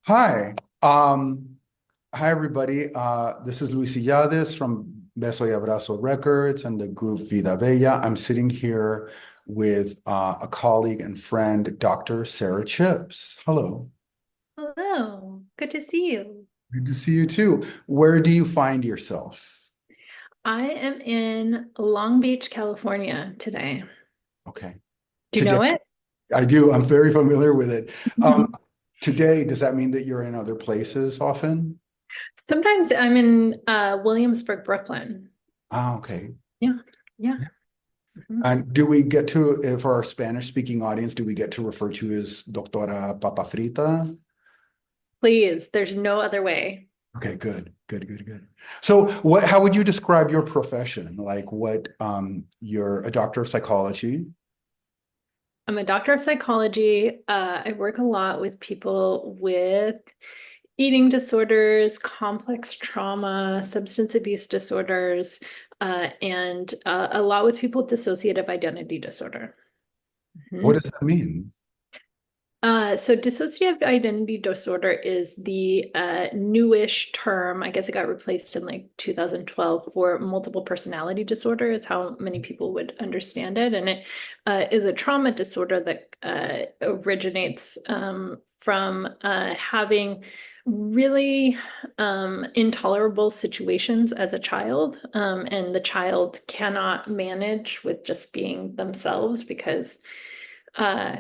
Hi. Hi everybody. This is Luis Illades from Beso y Abrazo Records and the group Vida Bella. I'm sitting here with a colleague and friend, Dr. Sarah Chips. Hello. Hello, good to see you. Good to see you too. Where do you find yourself? I am in Long Beach, California today. Okay. Do you Today, know it? I do. I'm very familiar with it. Um, Mhm. Today, does that mean that you're in other places often? Sometimes I'm in Williamsburg, Brooklyn. Okay. Yeah, yeah. Mhm. And do we get to, for our Spanish-speaking audience, do we get to refer to you as Doctora Papa Frita? Please, there's no other way. Okay, good, good, good, good. So how would you describe your profession? Like you're a doctor of psychology. I'm a doctor of psychology. I work a lot with people with eating disorders, complex trauma, substance abuse disorders, and a lot with people with dissociative identity disorder. What Mhm. does that mean? So dissociative identity disorder is the newish term. I guess it got replaced in like 2012 for multiple personality disorder, is how many people would understand it. And it is a trauma disorder that originates from having really intolerable situations as a child. And the child cannot manage with just being themselves because uh,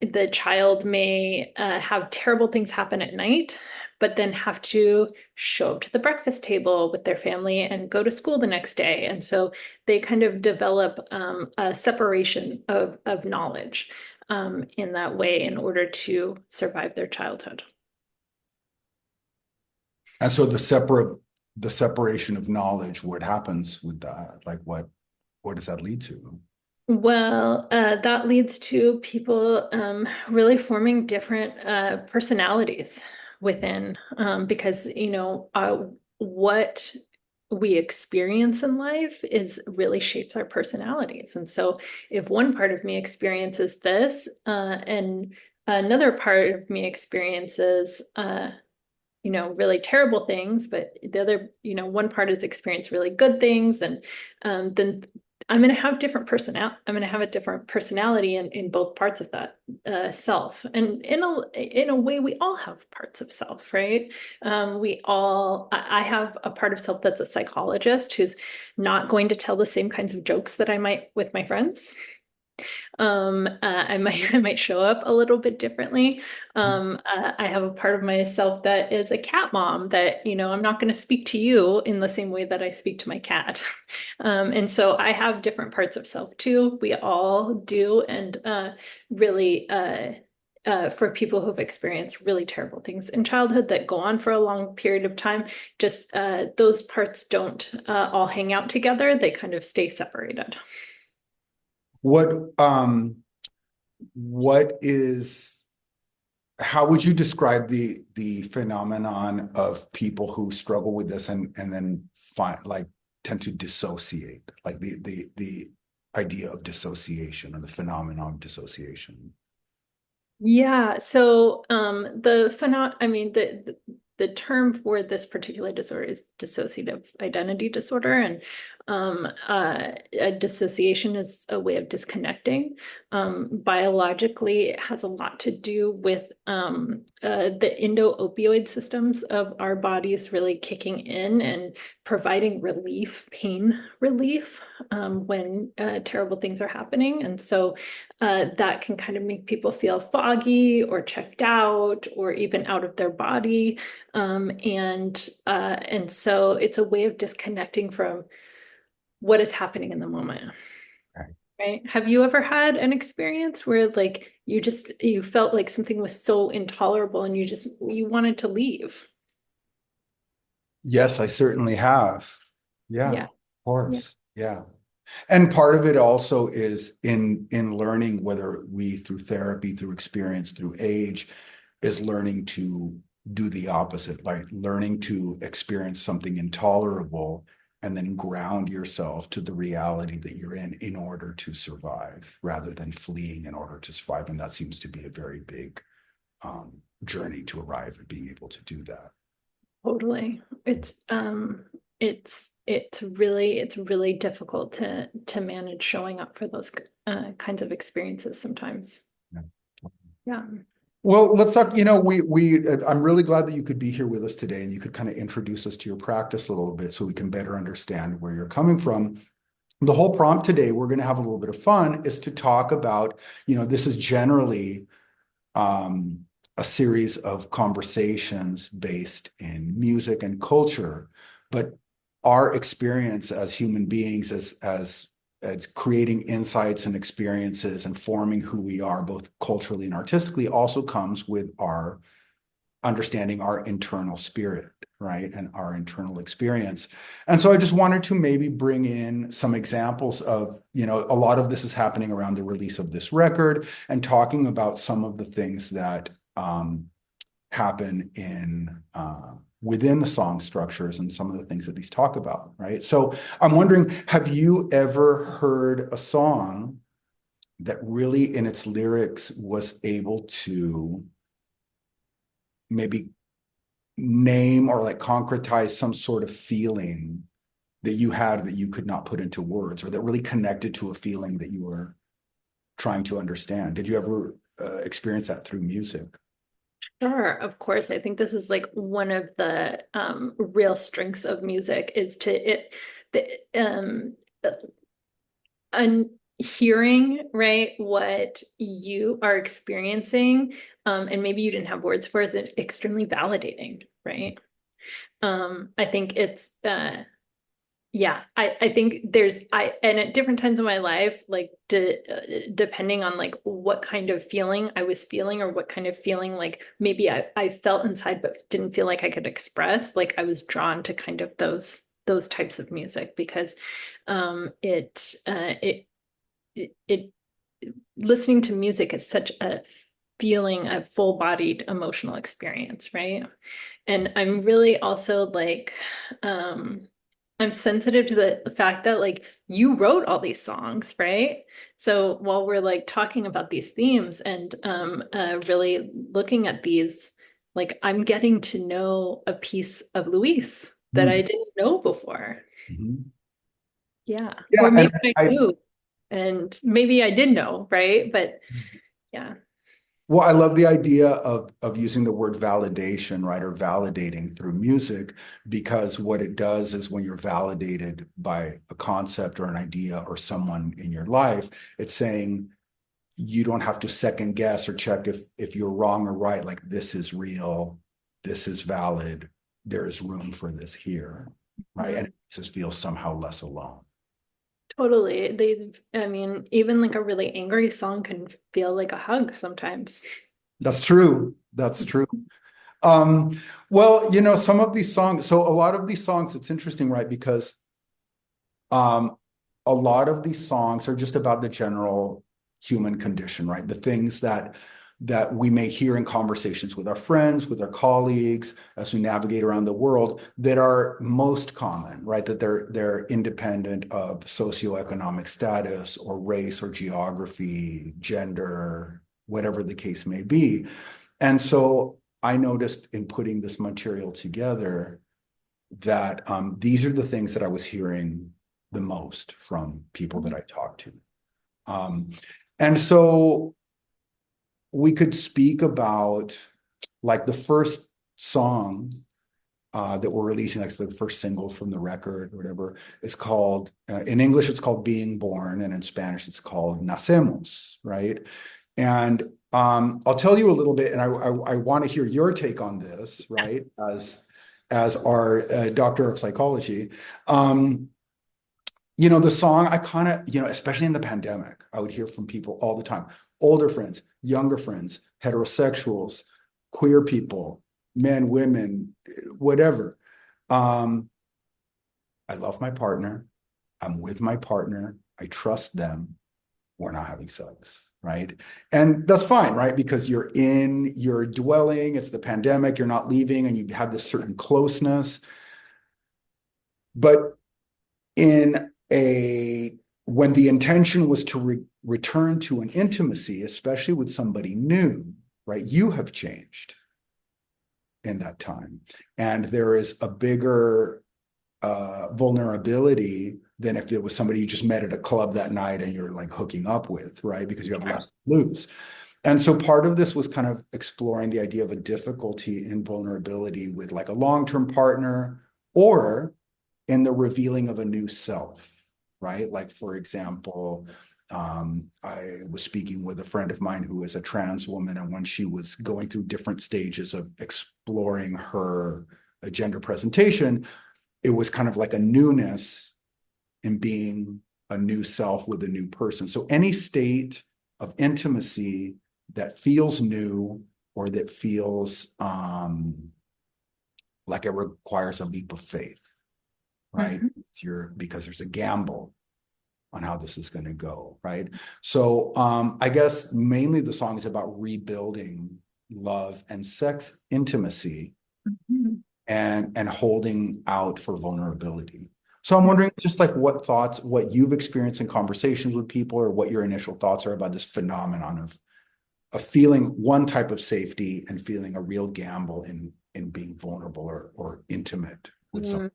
the child may have terrible things happen at night, but then have to show up to the breakfast table with their family and go to school the next day. And so they kind of develop a separation of knowledge in that way in order to survive their childhood. And so the separation of knowledge, what happens with that? Like what does that lead to? Well, that leads to people really forming different personalities within, because, what we experience in life is really shapes our personalities. And so, if one part of me experiences this, and another part of me experiences, really terrible things, but the other, one part is experience really good things, and then I'm going to have a different personality in both parts of that self. And in a way, we all have parts of self, right? I have a part of self that's a psychologist who's not going to tell the same kinds of jokes that I might with my friends. I might I might show up a little bit differently. I have a part of myself that is a cat mom that, I'm not going to speak to you in the same way that I speak to my cat. And so I have different parts of self too. We all do. And really, for people who've experienced really terrible things in childhood that go on for a long period of time, just those parts don't all hang out together. They kind of stay separated. What what is how would you describe the phenomenon of people who struggle with this and then find like tend to dissociate, like the idea of dissociation or the phenomenon of dissociation? Yeah, so I mean the term for this particular disorder is dissociative identity disorder, and dissociation is a way of disconnecting. Biologically, it has a lot to do with the endo-opioid systems of our bodies really kicking in and providing relief, pain relief, when terrible things are happening, and so that can kind of make people feel foggy or checked out or even out of their body. And so it's a way of disconnecting from what is happening in the moment. Right. Right. Have you ever had an experience where like you felt like something was so intolerable and you wanted to leave? Yes, I certainly have. Yeah, Yeah. of Yeah. course. Yeah. And part of it also is in learning, whether we through therapy, through experience, through age, is learning to do the opposite, like learning to experience something intolerable and then ground yourself to the reality that you're in order to survive, rather than fleeing in order to survive. And that seems to be a very big journey to arrive at being able to do that. Totally. It's really difficult to manage showing up for those kinds of experiences sometimes. Yeah. Yeah. Well, let's talk, I'm really glad that you could be here with us today and you could kind of introduce us to your practice a little bit so we can better understand where you're coming from. The whole prompt today, we're going to have a little bit of fun, is to talk about, this is generally a series of conversations based in music and culture, but our experience as human beings, as creating insights and experiences and forming who we are, both culturally and artistically, also comes with our understanding our internal spirit, right? And our internal experience. And so I just wanted to maybe bring in some examples of, a lot of this is happening around the release of this record and talking about some of the things that happen in within the song structures and some of the things that these talk about, right? So I'm wondering, have you ever heard a song that really in its lyrics was able to maybe name or like concretize some sort of feeling that you had that you could not put into words, or that really connected to a feeling that you were trying to understand? Did you ever experience that through music? Sure, of course. I think this is like one of the real strengths of music is to it the hearing, right, what you are experiencing, and maybe you didn't have words for, is extremely validating, right? I think it's yeah, I think and at different times in my life, like depending on like what kind of feeling I was feeling, or what kind of feeling like maybe I felt inside but didn't feel like I could express, like I was drawn to kind of those types of music, because it listening to music is such a feeling, a full-bodied emotional experience, right? And I'm really also like I'm sensitive to the fact that like you wrote all these songs, right? So while we're like talking about these themes and really looking at these, like I'm getting to know a piece of Luis that I didn't know before. Mm-hmm. Yeah. Yeah, Or and maybe I knew and maybe I did know, right? But yeah. well, I love the idea of using the word validation, right, or validating through music, because what it does is when you're validated by a concept or an idea or someone in your life, it's saying you don't have to second guess or check if you're wrong or right. Like, this is real, this is valid, there's room for this here, right? And it makes us feel somehow less alone. Totally. I mean, even like a really angry song can feel like a hug sometimes. That's true. That's true. Um, well, some of these songs, so a lot of these songs, it's interesting, right? Because um, a lot of these songs are just about the general human condition, right? The things that we may hear in conversations with our friends, with our colleagues, as we navigate around the world, that are most common, right? That they're independent of socioeconomic status or race or geography, gender, whatever the case may be. And so I noticed in putting this material together that these are the things that I was hearing the most from people that I talked to. Um, and so we could speak about like the first song that we're releasing, like the first single from the record or whatever, is called, in English, it's called Being Born, and in Spanish, it's called Nacemos, right? And I'll tell you a little bit, and I want to hear your take on this, right? As our doctor of psychology. The song, I kind of, especially in the pandemic, I would hear from people all the time, older friends, younger friends, heterosexuals, queer people, men, women, whatever. I love my partner. I'm with my partner. I trust them. We're not having sex, right? And that's fine, right? Because you're in your dwelling, it's the pandemic, you're not leaving, and you have this certain closeness. But when the intention was to return to an intimacy, especially with somebody new, right? You have changed in that time. And there is a bigger vulnerability than if it was somebody you just met at a club that night and you're like hooking up with, right? Because you have less to lose. And so part of this was kind of exploring the idea of a difficulty in vulnerability with like a long-term partner or in the revealing of a new self, right? Like, for example, I was speaking with a friend of mine who is a trans woman, and when she was going through different stages of exploring her gender presentation, it was kind of like a newness in being a new self with a new person. So any state of intimacy that feels new or that feels like it requires a leap of faith, right? Because there's a gamble on how this is going to go, right? So I guess mainly the song is about rebuilding love and sex intimacy and holding out for vulnerability. So I'm wondering just like what you've experienced in conversations with people, or what your initial thoughts are about this phenomenon of feeling one type of safety and feeling a real gamble in being vulnerable or intimate with someone.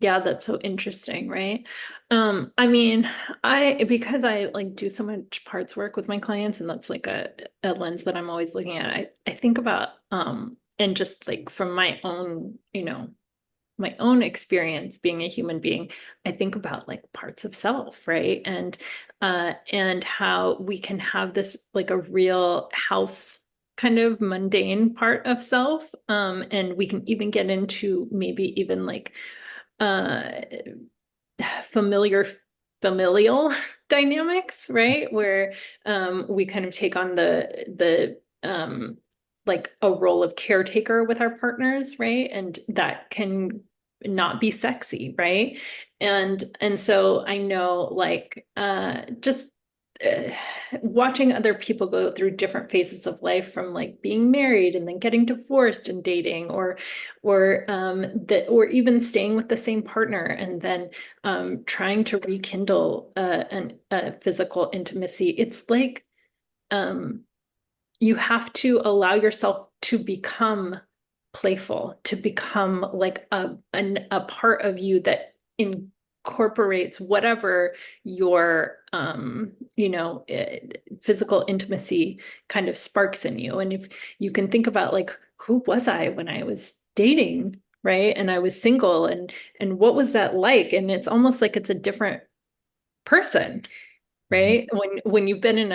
Yeah, that's so interesting, right? I mean, because I like do so much parts work with my clients, and that's like a lens that I'm always looking at. I think about and just like from my own, my own experience being a human being, I think about like parts of self, right? And how we can have this like a real house kind of mundane part of self. And we can even get into maybe even like uh familiar familial dynamics, right? Where we kind of take on the like a role of caretaker with our partners, right? And that can not be sexy, right? And so I know like just uh, watching other people go through different phases of life, from like being married and then getting divorced and dating, or even staying with the same partner and then trying to rekindle a physical intimacy. It's like you have to allow yourself to become playful, to become like a part of you that incorporates whatever your physical intimacy kind of sparks in you. And if you can think about like, who was I when I was dating, right? And I was single, and what was that like? And it's almost like it's a different person, right? When you've been in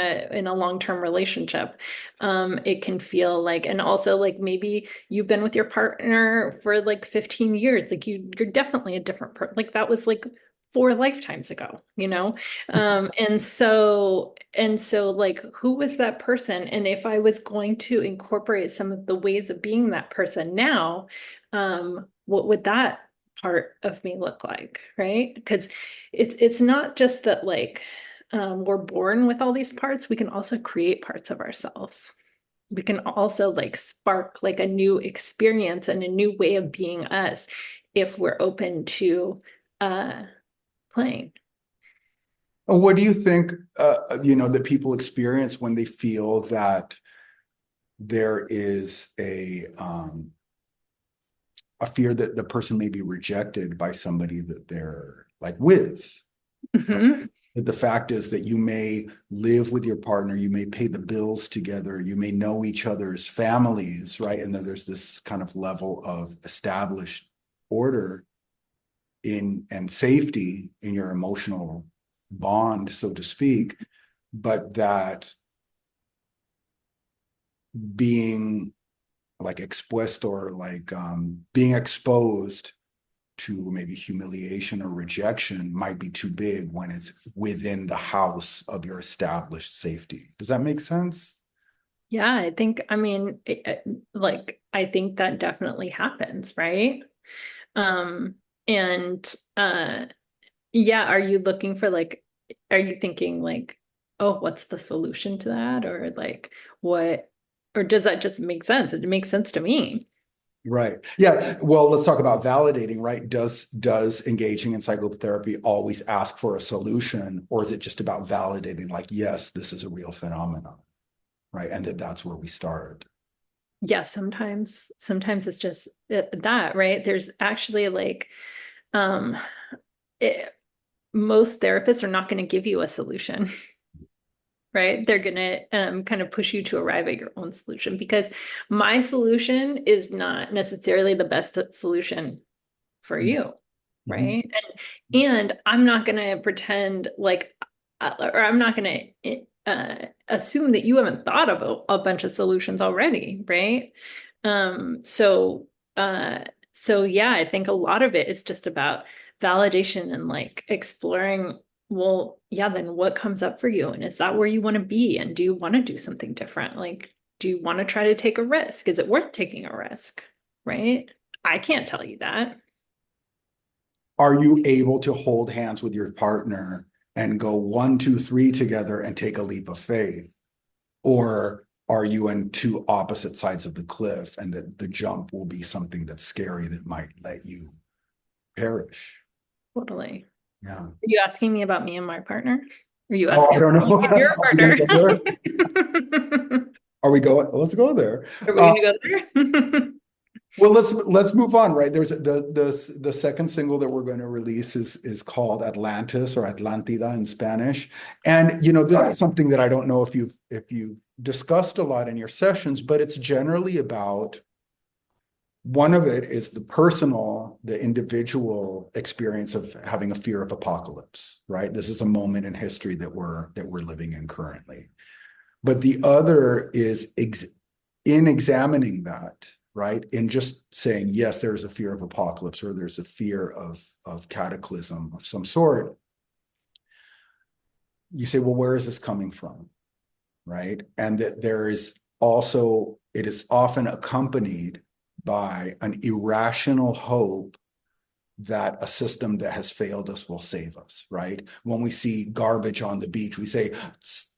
a long-term relationship, it can feel like, and also like maybe you've been with your partner for like 15 years, like you're definitely a different person. Like that was like 4 lifetimes ago, you know? And so like, who was that person? And if I was going to incorporate some of the ways of being that person now, what would that part of me look like, right? Because it's not just that like we're born with all these parts, we can also create parts of ourselves. We can also like spark like a new experience and a new way of being us if we're open to playing. What do you think, that people experience when they feel that there is a fear that the person may be rejected by somebody that they're like with? Mhm. The fact is that you may live with your partner, you may pay the bills together, you may know each other's families, right? And then there's this kind of level of established order and safety in your emotional bond, so to speak, but that being like expressed or like being exposed to maybe humiliation or rejection might be too big when it's within the house of your established safety. Does that make sense? Yeah, I mean, like, I think that definitely happens, right? Um, and yeah, are you looking for like, are you thinking like, oh, what's the solution to that? Or like, what, or does that just make sense? It makes sense to me. Right. Yeah. Well, let's talk about validating, right? Does engaging in psychotherapy always ask for a solution, or is it just about validating, like, yes, this is a real phenomenon, right? And that's where we start. Yeah, sometimes it's just that, right? There's actually like, um, it, most therapists are not going to give you a solution, right? They're going to kind of push you to arrive at your own solution because my solution is not necessarily the best solution for you, Mhm. right? And I'm not going to pretend like, or I'm not going to assume that you haven't thought of a bunch of solutions already, right? Um, so, uh, so yeah, I think a lot of it is just about validation and like exploring, well, yeah, then what comes up for you? And is that where you want to be? And do you want to do something different? Like, do you want to try to take a risk? Is it worth taking a risk? Right? I can't tell you that. Are you able to hold hands with your partner and go one, two, three together and take a leap of faith? Or are you in two opposite sides of the cliff and that the jump will be something that's scary that might let you perish? Totally. Yeah. Are you asking me about me and my partner? Are you Oh, I asking don't about know. you and your Are we going partner? to go there? Are we going? Let's go there. Are we going to go there? Well, let's move on, right? There's the second single that we're going to release is called Atlantis or Atlantida in Spanish. And this is something that I don't know if you've discussed a lot in your sessions, but it's generally about one of it is the individual experience of having a fear of apocalypse, right? This is a moment in history that we're living in currently. But the other is in examining that, right? In just saying, yes, there's a fear of apocalypse or there's a fear of cataclysm of some sort. You say, well, where is this coming from? Right? And that there is also, it is often accompanied by an irrational hope that a system that has failed us will save us, right? When we see garbage on the beach, we say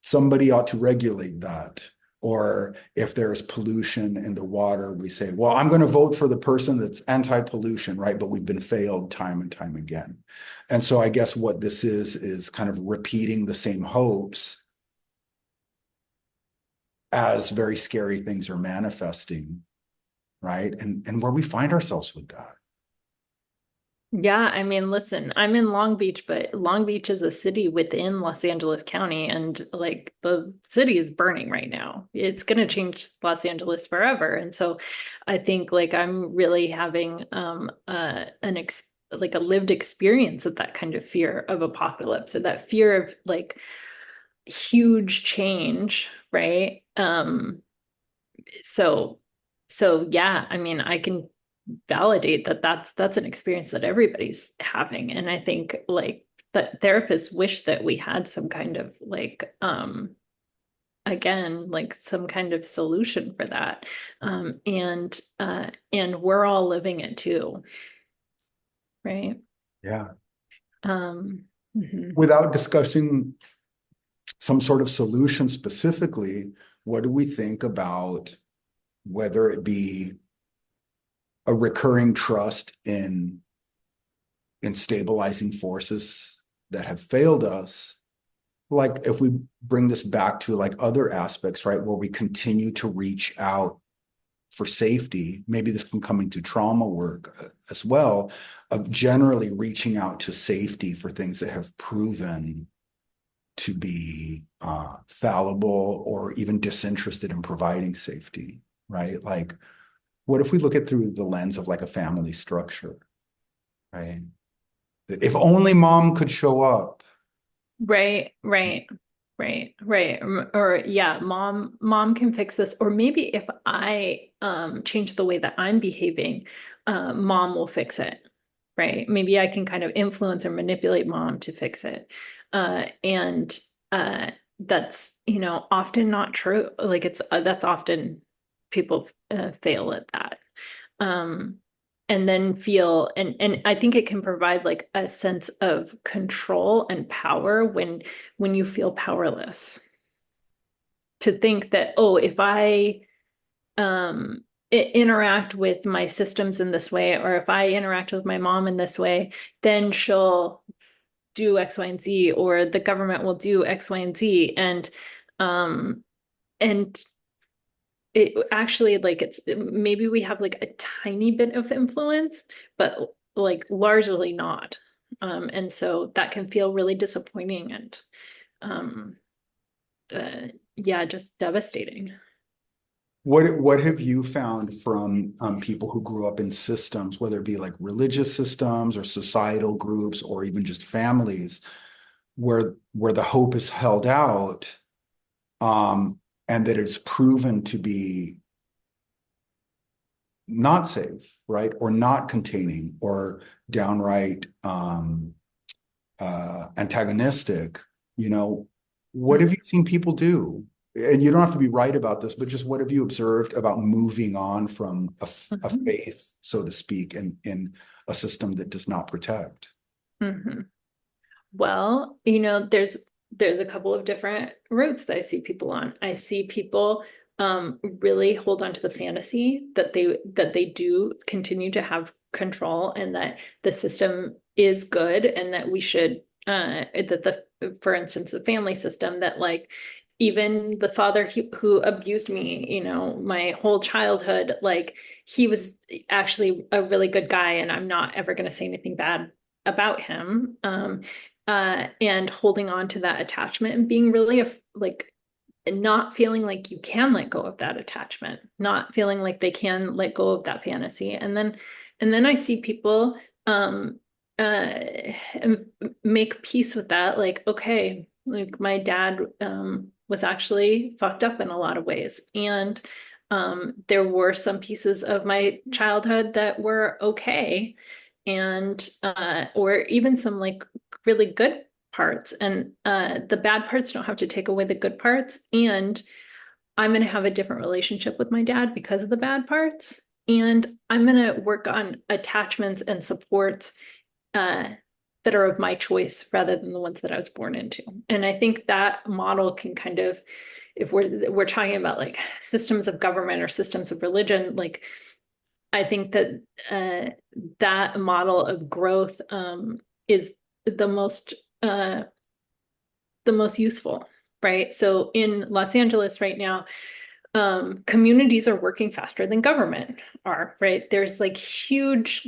somebody ought to regulate that. Or if there's pollution in the water, we say, well, I'm going to vote for the person that's anti-pollution, right? But we've been failed time and time again. And so I guess what this is kind of repeating the same hopes as very scary things are manifesting, right? And where we find ourselves with that. Yeah, I mean, listen, I'm in Long Beach, but Long Beach is a city within Los Angeles County, and like the city is burning right now. It's going to change Los Angeles forever. And so I think like I'm really having an ex like a lived experience of that kind of fear of apocalypse or that fear of like huge change, right? So so yeah, I mean, I can validate that that's an experience that everybody's having. And I think like that therapists wish that we had some kind of like again like some kind of solution for that. And we're all living it too, right? Yeah. Mhm. Without discussing some sort of solution specifically, what do we think about whether it be a recurring trust in stabilizing forces that have failed us? Like if we bring this back to like other aspects, right, where we continue to reach out for safety, maybe this can come into trauma work as well, of generally reaching out to safety for things that have proven to be fallible or even disinterested in providing safety, right? Like, what if we look at through the lens of like a family structure, right? That if only mom could show up. Right, right, right. Or yeah, mom can fix this. Or maybe if I change the way that I'm behaving, mom will fix it. Right. Maybe I can kind of influence or manipulate mom to fix it. And that's, often not true. Like it's that's often people fail at that. Um, and then feel and I think it can provide like a sense of control and power when you feel powerless. To think that, oh, if I um interact with my systems in this way, or if I interact with my mom in this way, then she'll do X, Y, and Z, or the government will do X, Y, and Z. Um, and it actually like it's maybe we have like a tiny bit of influence, but like largely not. And so that can feel really disappointing and um yeah, just devastating. What have you found from people who grew up in systems, whether it be like religious systems or societal groups or even just families, where the hope is held out, and that it's proven to be not safe, right? Or not containing or downright antagonistic, you know, what have you seen people do? And you don't have to be right about this, but just what have you observed about moving on from a Mhm. faith, so to speak, in a system that does not protect? Mhm. Well, there's a couple of different routes that I see people on. I see people really hold on to the fantasy that they do continue to have control and that the system is good and that we should that the for instance the family system that like even the father who abused me, my whole childhood, like he was actually a really good guy and I'm not ever going to say anything bad about him. And holding on to that attachment and being really like not feeling like you can let go of that attachment, not feeling like they can let go of that fantasy. And then I see people make peace with that. Like, okay, like my dad was actually fucked up in a lot of ways. And there were some pieces of my childhood that were okay. And or even some like really good parts. And the bad parts don't have to take away the good parts. And I'm going to have a different relationship with my dad because of the bad parts. And I'm going to work on attachments and supports uh, that are of my choice rather than the ones that I was born into. And I think that model can kind of, if we're talking about like systems of government or systems of religion, like I think that that model of growth is the most uh, the most useful, right? So in Los Angeles right now, communities are working faster than government are, right? There's like huge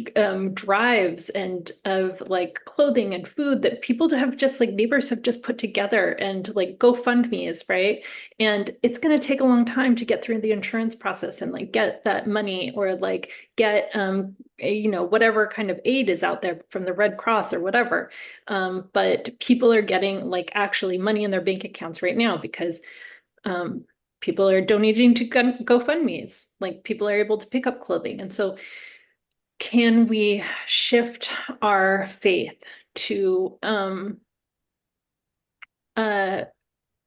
drives and of like clothing and food that people have just like neighbors have just put together and like GoFundMe's, right? And it's going to take a long time to get through the insurance process and like get that money or like get whatever kind of aid is out there from the Red Cross or whatever. But people are getting like actually money in their bank accounts right now because um, people are donating to GoFundMe's. Like people are able to pick up clothing. And so, can we shift our faith to uh,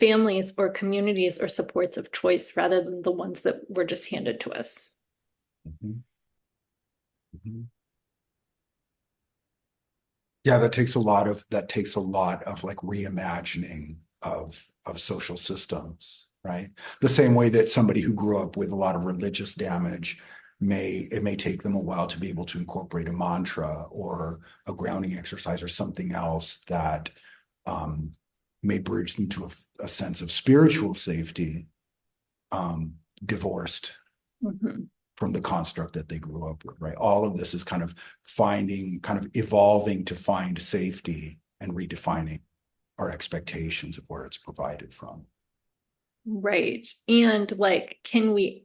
families or communities or supports of choice rather than the ones that were just handed to us? Mhm. Mhm. Yeah, that takes a lot of like reimagining of social systems, right? The same way that somebody who grew up with a lot of religious damage it may take them a while to be able to incorporate a mantra or a grounding exercise or something else that um, may bridge them to a sense of spiritual safety, um, divorced Mhm. from the construct that they grew up with, right? All of this is kind of evolving to find safety and redefining our expectations of where it's provided from. Right. And like, can we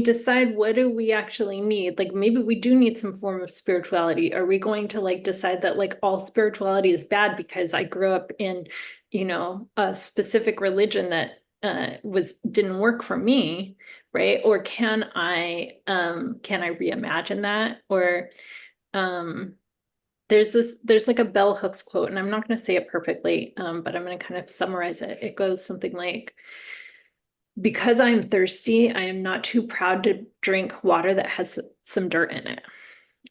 decide what do we actually need? Like maybe we do need some form of spirituality. Are we going to like decide that like all spirituality is bad because I grew up in, a specific religion that was didn't work for me, right? Or can I reimagine that? Or um there's like a bell hooks quote, and I'm not going to say it perfectly, but I'm going to kind of summarize it. It goes something like, because I'm thirsty, I am not too proud to drink water that has some dirt in it.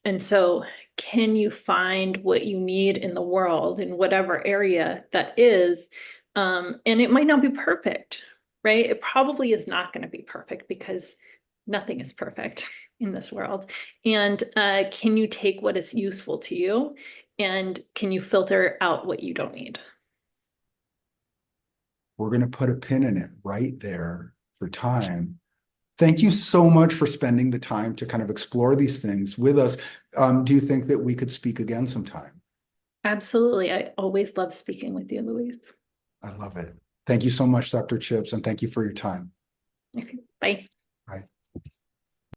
And so, can you find what you need in the world in whatever area that is? And it might not be perfect, right? It probably is not going to be perfect because nothing is perfect in this world. And can you take what is useful to you and can you filter out what you don't need? We're going to put a pin in it right there for time. Thank you so much for spending the time to kind of explore these things with us. Do you think that we could speak again sometime? Absolutely. I always love speaking with you, Louise. I love it. Thank you so much, Dr. Chips, and thank you for your time. Okay, bye.